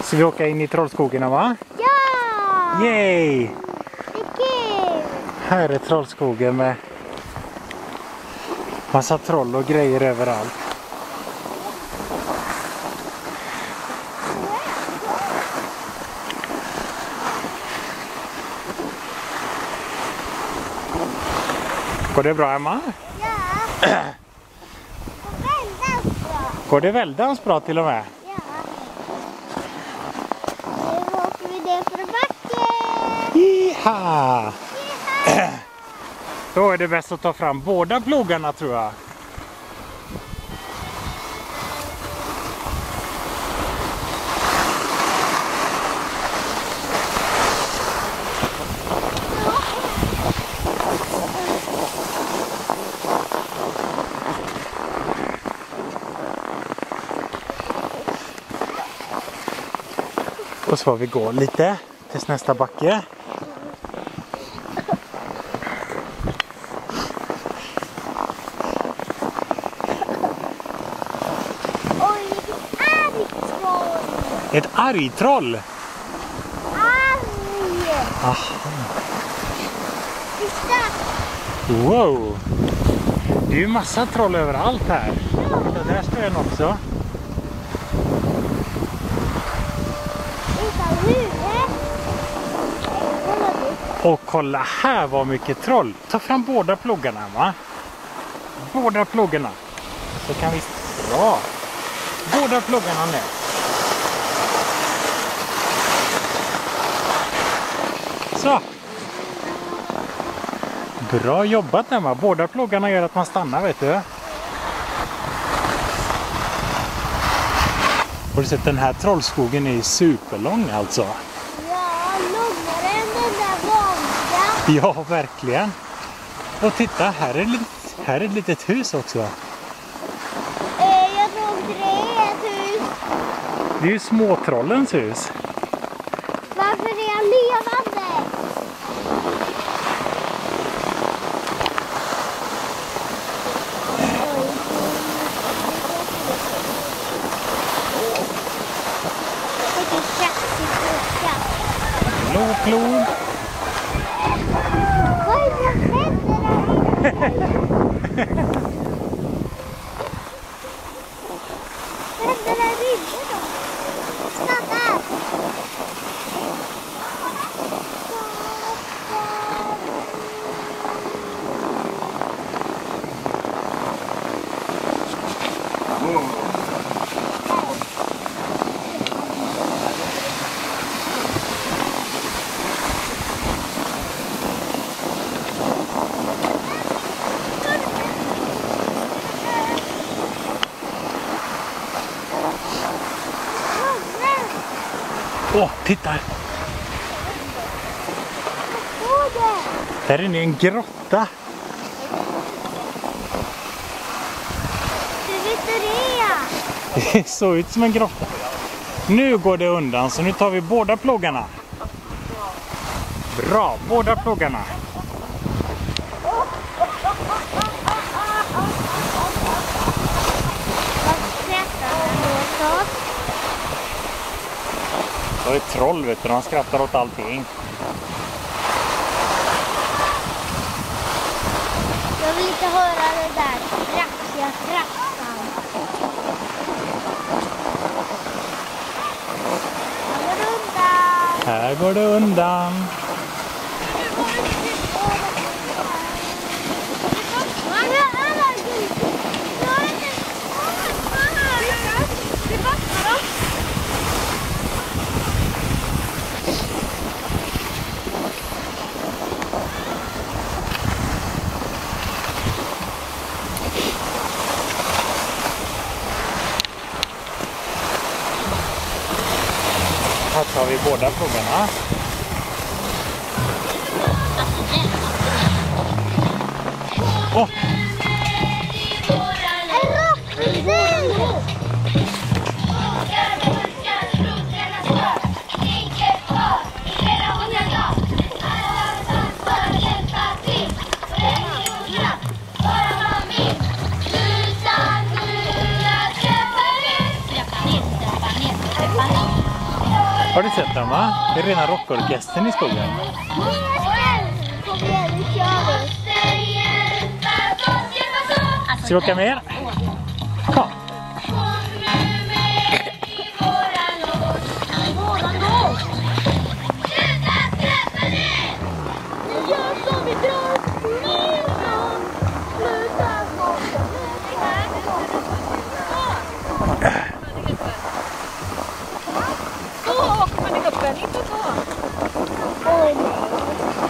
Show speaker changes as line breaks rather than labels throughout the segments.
Ska vi åka in i Trollskogen, va?
Ja!
Yay!
Vilket?
Här är Trollskogen med massa troll och grejer överallt. Går det bra, Emma?
Ja. Väldigt bra.
Går det väldigt bra till och med?
Ja. Nu åker vi ner för backen.
Jiha! Då är det bäst att ta fram båda plogarna, tror jag. Och så får vi gå lite tills nästa backe.
Oj, vilket argt troll.
Ett argtroll!
Arg.
Aha.
Titta.
Wow! Det är ju massa troll överallt här. Så där står en också.
Utan huvud. Kolla du.
Och kolla här vad mycket troll. Ta fram båda plogarna, va? Båda plogarna. Så kan vi... Bra! Båda plogarna nu. Så! Bra jobbat, Emma. Båda plogarna gör att man stannar, vet du. Har du sett, den här Trollskogen är superlång alltså.
Ja, lugnare än den där vanliga.
Ja, verkligen. Och titta, här är ett litet hus också.
Jag tror inte det är ett hus.
Det är ju småtrollens hus.
Varför är jag levande?
Plo, plo.
Vad är det som händer där? Vad händer där inne då? Stanna!
Åh, titta! Där inne är en grotta.
Du vet det?
Det såg ut som en grotta. Nu går det undan, så nu tar vi båda plogarna. Bra, båda plogarna. Det är ett troll, vet du. Han skrattar åt allting.
Jag vill inte höra det där kraftiga kraftan.
Här går det undan. Här tar vi båda plogarna. Åh!
Bara
Har du sett dem, va? Det är rena rockorkestern i skogen.
Kom igen, nu kör vi.
Ska vi åka med? Kom.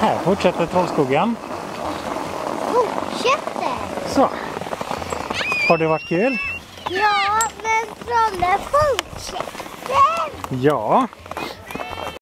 Här fortsätter Trollskogen.
Fortsätter.
Så. Har det varit kul?
Ja, men trollen fortsätter.
Ja.